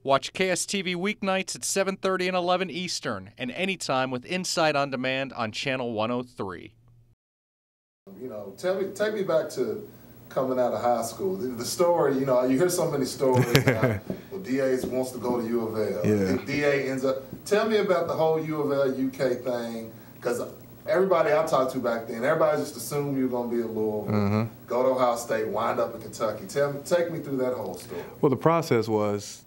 Watch KSTV weeknights at 7:30 and 11 Eastern, and anytime with Inside On Demand on Channel 103. Take me back to coming out of high school. The story, you hear so many stories. Well, DA wants to go to U of L. Yeah. DA ends up. Tell me about the whole U of L UK thing, because everybody I talked to back then, everybody just assumed you were going to be at Louisville, go to Ohio State, wind up in Kentucky. Take me through that whole story. Well, the process was,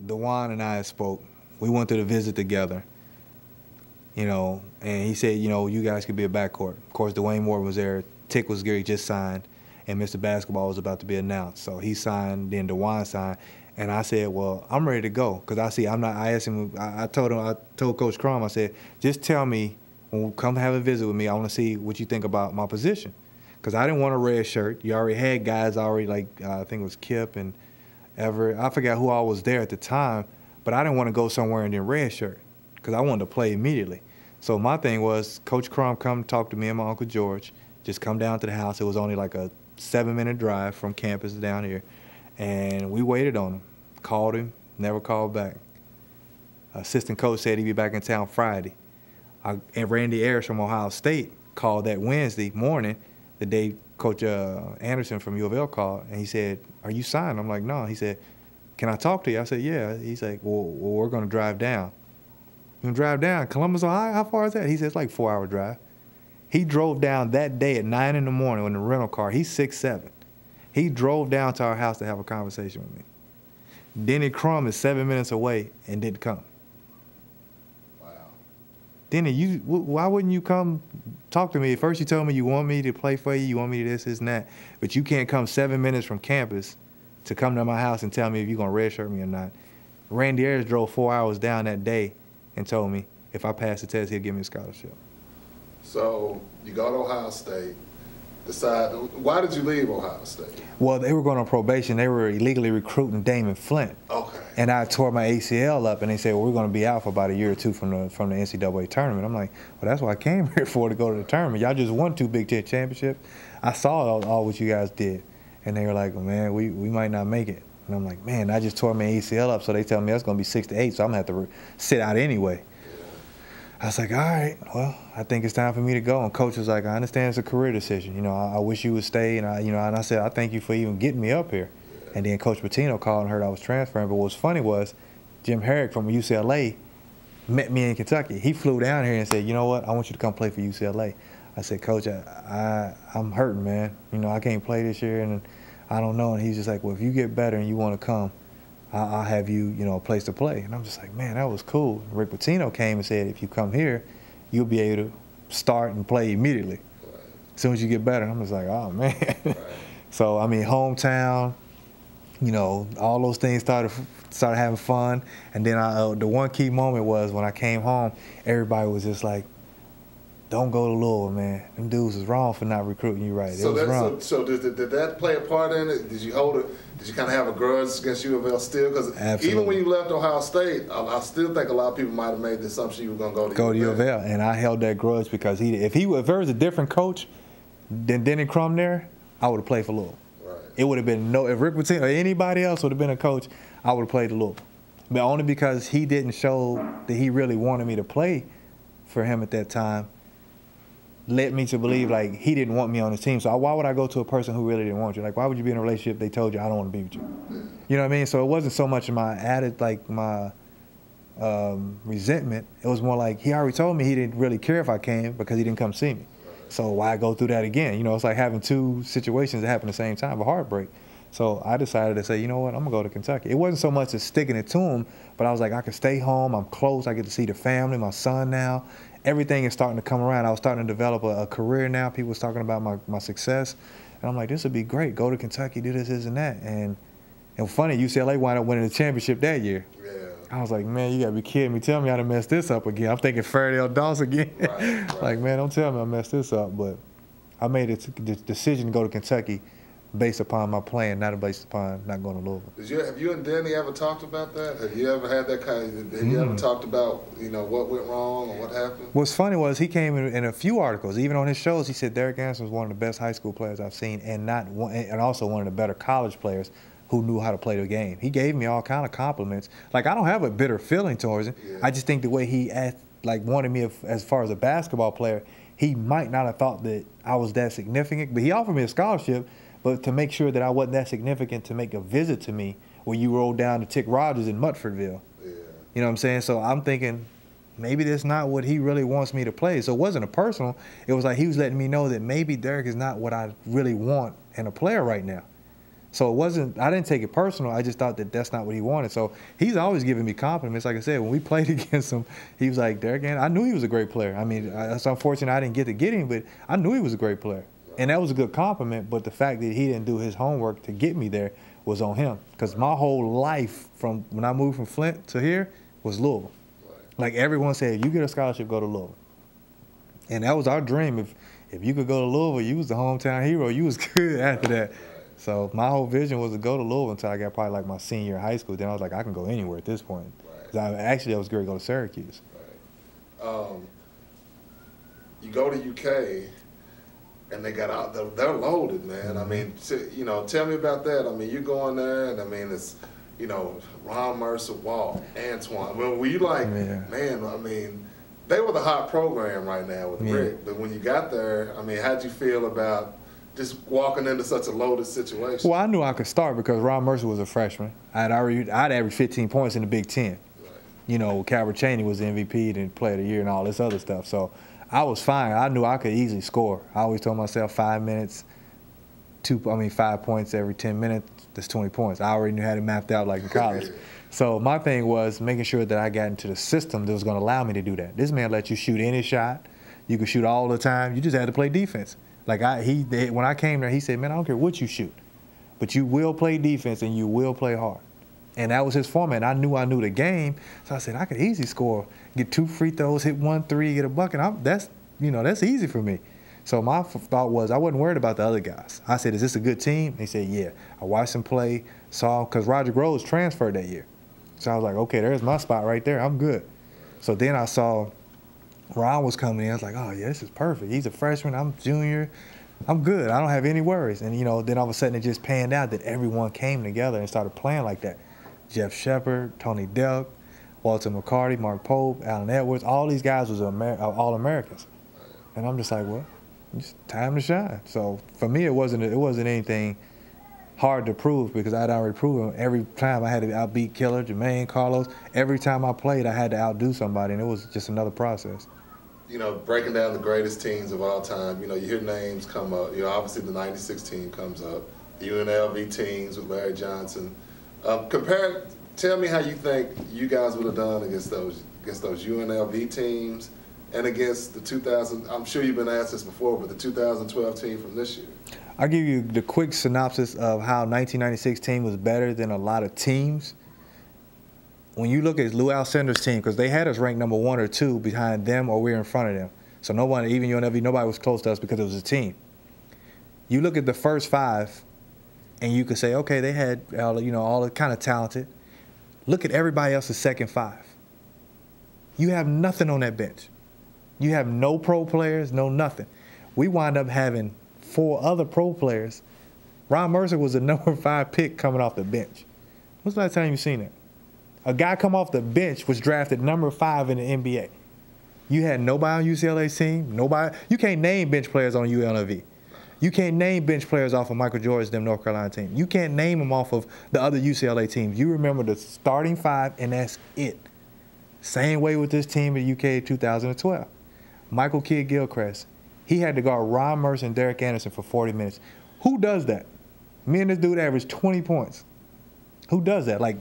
DeJuan and I spoke. We went to the visit together, and he said, you guys could be a backcourt. Of course, Dwayne Moore was there. Tick was Gary just signed, and Mr. Basketball was about to be announced. So he signed, then DeJuan signed, and I said, well, I'm ready to go, because I asked him, I told Coach Crum, I said, just tell me, when you come have a visit with me, I want to see what you think about my position, because I didn't want a red shirt. You already had guys I think it was Kip and Everett. I forgot who all was there at the time, but I didn't want to go somewhere in the red shirt because I wanted to play immediately. So my thing was, Coach Crum come talk to me and my Uncle George, just come down to the house. It was only like a 7-minute drive from campus down here, and we waited on him, called him, never called back. Assistant coach said he'd be back in town Friday. And Randy Ayers from Ohio State called that Wednesday morning, the day Coach Anderson from U of L called, and he said, are you signed? I'm like, no. He said, can I talk to you? I said, yeah. He's like, well we're going to drive down. You going to drive down? Columbus, Ohio? How far is that? He said, it's like a 4-hour drive. He drove down that day at 9 in the morning in the rental car. He's 6'7". He drove down to our house to have a conversation with me. Denny Crum is 7 minutes away and didn't come. Denny, why wouldn't you come talk to me? At first you told me you want me to play for you, you want me to this and that, but you can't come 7 minutes from campus to come to my house and tell me if you're going to redshirt me or not. Randy Ayers drove 4 hours down that day and told me if I pass the test, he'll give me a scholarship. So you go to Ohio State, why did you leave Ohio State? Well, they were going on probation. They were illegally recruiting Damon Flint. Okay. And I tore my ACL up, and they said, well, we're going to be out for about a year or two from the NCAA tournament. I'm like, well, that's what I came here for, to go to the tournament. Y'all just won 2 Big Ten championships. I saw all what you guys did. And they were like, well, man, we might not make it. And I'm like, man, I just tore my ACL up, so they tell me that's going to be 6 to 8, so I'm going to have to sit out anyway. I was like, all right, well, I think it's time for me to go. And Coach was like, I understand it's a career decision. I wish you would stay. And I said, I thank you for even getting me up here. And then Coach Pitino called and heard I was transferring. But what was funny was Jim Herrick from UCLA met me in Kentucky. He flew down here and said, you know what, I want you to come play for UCLA. I said, Coach, I'm hurting, man. I can't play this year, and I don't know. And he's just like, well, if you get better and you want to come, I'll have you, a place to play. And I'm just like, man, that was cool. Rick Pitino came and said, if you come here, you'll be able to start and play immediately as soon as you get better. And I'm just like, oh, man. Right. So, hometown, all those things started having fun. And then the one key moment was when I came home, everybody was just like, don't go to Louisville, man. Them dudes was wrong for not recruiting you right. So it was wrong. So did that play a part in it? Did you hold it? Did you kind of have a grudge against U of L still? Because even when you left Ohio State, I still think a lot of people might have made the assumption you were going to go to U of L. And I held that grudge because if there was a different coach than Denny Crum there, I would have played for Louisville. Right. It would have been if Rick Pitino or anybody else would have been a coach, I would have played at Louisville. But only because he didn't show that he really wanted me to play for him at that time led me to believe like he didn't want me on his team. So why would I go to a person who really didn't want you? Like, why would you be in a relationship if they told you I don't want to be with you? You know what I mean? So it wasn't so much my resentment. It was more like he already told me he didn't really care if I came because he didn't come see me. So why go through that again? It's like having 2 situations that happen at the same time, a heartbreak. So I decided to say, you know what, I'm going to go to Kentucky. It wasn't so much as sticking it to him, but I was like, I can stay home. I'm close. I get to see the family, my son now. Everything is starting to come around. I was starting to develop a career now. People was talking about my success. And I'm like, this would be great. Go to Kentucky, do this, and that. And funny, UCLA wound up winning the championship that year. Yeah. I was like, man, you got to be kidding me. Tell me I done messed this up again. I'm thinking Fairdale Doss again. Right. Like, man, don't tell me I messed this up. But I made the decision to go to Kentucky based upon my plan, not based upon not going to Louisville. Have you and Danny ever talked about that? Have you ever had that have you ever talked about, what went wrong or what happened? What's funny was he came in a few articles, even on his shows, he said Derek Anderson was one of the best high school players I've seen and also one of the better college players who knew how to play the game. He gave me all kind of compliments. Like, I don't have a bitter feeling towards him. Yeah. I just think the way he wanted me as far as a basketball player, he might not have thought that I was that significant. But he offered me a scholarship, but to make sure that I wasn't that significant, to make a visit to me where you rolled down to Tick Rogers in Mutfordville. Yeah. You know what I'm saying? So I'm thinking, maybe that's not what he really wants me to play. So it wasn't a personal. It was like he was letting me know that maybe Derek is not what I really want in a player right now. So it wasn't, I didn't take it personal. I just thought that that's not what he wanted. So he's always giving me compliments. Like I said, when we played against him, he was like, Derek, I knew he was a great player. I mean, it's unfortunate I didn't get to get him, but I knew he was a great player. And that was a good compliment, but the fact that he didn't do his homework to get me there was on him. Because my whole life from when I moved from Flint to here was Louisville. Like, everyone said, if you get a scholarship, go to Louisville. And that was our dream. If you could go to Louisville, you was the hometown hero. You was good after that. So my whole vision was to go to Louisville until I got probably like my senior year of high school. Then I was like, I can go anywhere at this point. Right. I was going to go to Syracuse. Right. You go to UK, and they got out. They're loaded, man. I mean, tell me about that. I mean, you're going there, and I mean, it's, Ron Mercer, Walt, Antoine. Well, were you like, man? I mean, they were the hot program right now with Rick. But when you got there, I mean, how'd you feel about just walking into such a loaded situation? Well, I knew I could start because Ron Mercer was a freshman. I'd averaged 15 points in the Big Ten. Right. Calvert Chaney was the MVP and Player of the Year and all this other stuff. So I was fine. I knew I could easily score. I always told myself 5 minutes, 5 points every 10 minutes, that's 20 points. I already knew how to map out like in college. So my thing was making sure that I got into the system that was going to allow me to do that. This man let you shoot any shot. You could shoot all the time. You just had to play defense. Like when I came there, he said, man, I don't care what you shoot, but you will play defense and you will play hard. And that was his format. I knew the game, so I said I could easily score, get 2 free throws, hit 1 3, get a bucket. That's easy for me. So my thought was I wasn't worried about the other guys. I said, is this a good team? He said, yeah. I watched him play, because Roger Groves transferred that year. So I was like, okay, there's my spot right there. I'm good. So then I saw Ron was coming in. I was like, oh, yeah, this is perfect. He's a freshman. I'm junior. I'm good. I don't have any worries. And, then all of a sudden it just panned out that everyone came together and started playing like that. Jeff Shepard, Tony Delk, Walter McCarty, Mark Pope, Allen Edwards, all these guys was All-Americans. And I'm just like, well, it's time to shine. So for me, it wasn't anything hard to prove because I'd already proven every time I had to outbeat Killer, Jermaine, Carlos. Every time I played, I had to outdo somebody, and it was just another process. Breaking down the greatest teams of all time, you hear names come up. Obviously the 96 team comes up, the UNLV teams with Larry Johnson. Tell me how you think you guys would have done against those UNLV teams and against the 2000, I'm sure you've been asked this before, but the 2012 team from this year. I'll give you the quick synopsis of how 1996 team was better than a lot of teams. When you look at Lou Alcindor's team, because they had us ranked number 1 or 2 behind them or we were in front of them. So nobody, even UNLV, nobody was close to us because it was a team. You look at the first 5, and you could say, okay, they had all the kind of talented. Look at everybody else's second 5. You have nothing on that bench. You have no pro players, no nothing. We wind up having 4 other pro players. Ron Mercer was the number 5 pick coming off the bench. When's the last time you've seen that? A guy come off the bench was drafted number 5 in the NBA. You had nobody on UCLA's team, nobody. You can't name bench players on UNLV. You can't name bench players off of Michael Jordan's North Carolina team. You can't name them off of the other UCLA teams. You remember the starting 5, and that's it. Same way with this team at UK 2012. Michael Kidd-Gilchrist, he had to guard Ron Mercer and Derek Anderson for 40 minutes. Who does that? Me and this dude averaged 20 points. Who does that? Like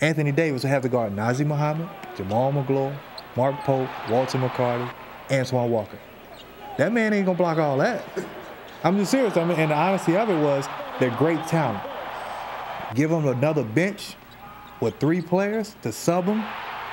Anthony Davis would have to guard Nazir Muhammad, Jamal McGlow, Mark Pope, Walter McCarty, Antoine Walker. That man ain't gonna block all that. I'm just serious. And the honesty of it was they're great talent. Give them another bench with 3 players to sub them,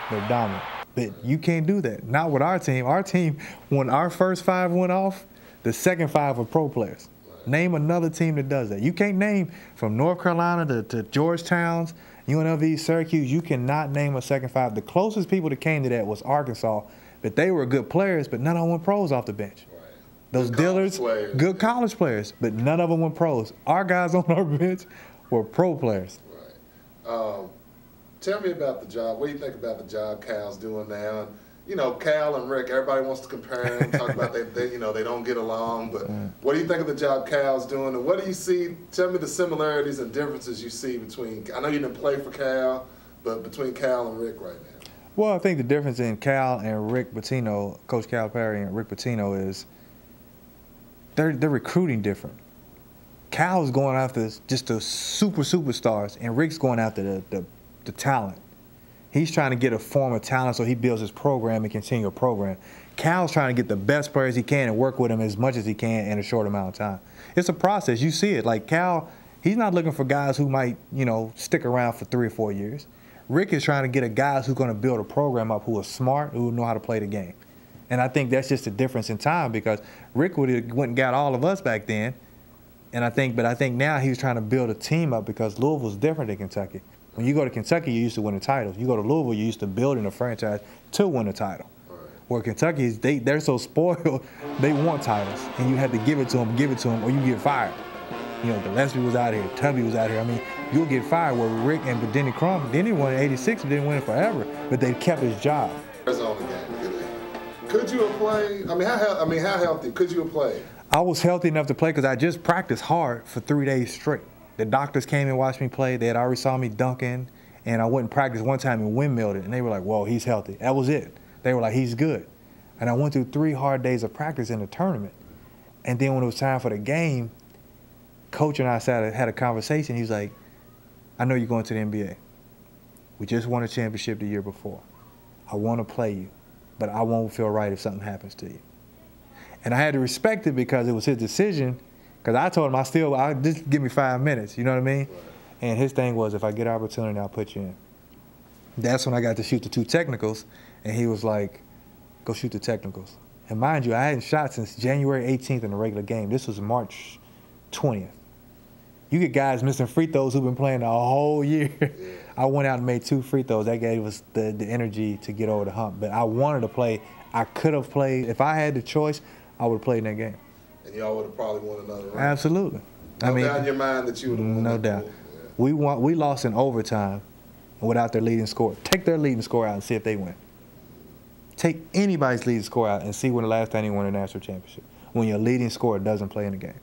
they're dominant. But you can't do that. Not with our team. Our team, when our first 5 went off, the second 5 were pro players. Name another team that does that. You can't name from North Carolina to Georgetown's, UNLV, Syracuse. You cannot name a second 5. The closest people that came to that was Arkansas, but they were good players, but none of them went pros off the bench. Those Dillards, good college players, but none of them went pros. Our guys on our bench were pro players. Right. Tell me about the job. What do you think about the job Cal's doing now? And, you know, Cal and Rick, everybody wants to compare them, talk about they don't get along, but what do you think of the job Cal's doing, and what do you see? Tell me the similarities and differences you see between, I know you didn't play for Cal, but between Cal and Rick right now. Well, I think the difference in Cal and Rick Pitino, Coach Calipari and Rick Pitino, is they're recruiting different. Cal's going after just the superstars, and Rick's going after the talent. He's trying to get a form of talent so he builds his program and continue a program. Cal's trying to get the best players he can and work with them as much as he can in a short amount of time. It's a process. You see it. Like Cal, he's not looking for guys who might, stick around for 3 or 4 years. Rick is trying to get guys who's going to build a program up who are smart, who know how to play the game. And I think that's just a difference in time, because Rick would have went and got all of us back then. And I think now he's trying to build a team up, because Louisville's different than Kentucky. When you go to Kentucky, you used to win the titles. You go to Louisville, you used to building a franchise to win a title. Right. Where Kentucky, they're so spoiled, they want titles, and you had to give it to them, or you get fired. Gillespie was out here, Tubby was out here. I mean, you'll get fired. Where Rick and Denny Crum, Denny won in '86, didn't win it forever, but they kept his job. Arizona game. Could you have played? How healthy could you have played? I was healthy enough to play because I just practiced hard for 3 days straight. The doctors came and watched me play. They had already saw me dunking, and I went and practiced one time and windmilled it, and they were like, "Whoa, he's healthy." That was it. They were like, "He's good." And I went through 3 hard days of practice in the tournament, and then when it was time for the game, Coach and I had a conversation. He was like, "I know you're going to the NBA. We just won a championship the year before. I want to play you, but I won't feel right if something happens to you." And I had to respect it because it was his decision. Because I told him I'll just give me 5 minutes, you know what I mean? Right. And his thing was, if I get an opportunity, I'll put you in. That's when I got to shoot the 2 technicals, and he was like, "Go shoot the technicals." And mind you, I hadn't shot since January 18th in the regular game. This was March 20th. You get guys missing free throws who've been playing the whole year. Yeah. I went out and made 2 free throws. That gave us the energy to get over the hump. But I wanted to play. I could have played. If I had the choice, I would have played in that game. And y'all would have probably won another round. Absolutely. No doubt in your mind that you would have won. No doubt. Yeah. We lost in overtime without their leading scorer. Take their leading scorer out and see if they win. Take anybody's leading scorer out and see when the last time they won a national championship. When your leading scorer doesn't play in the game.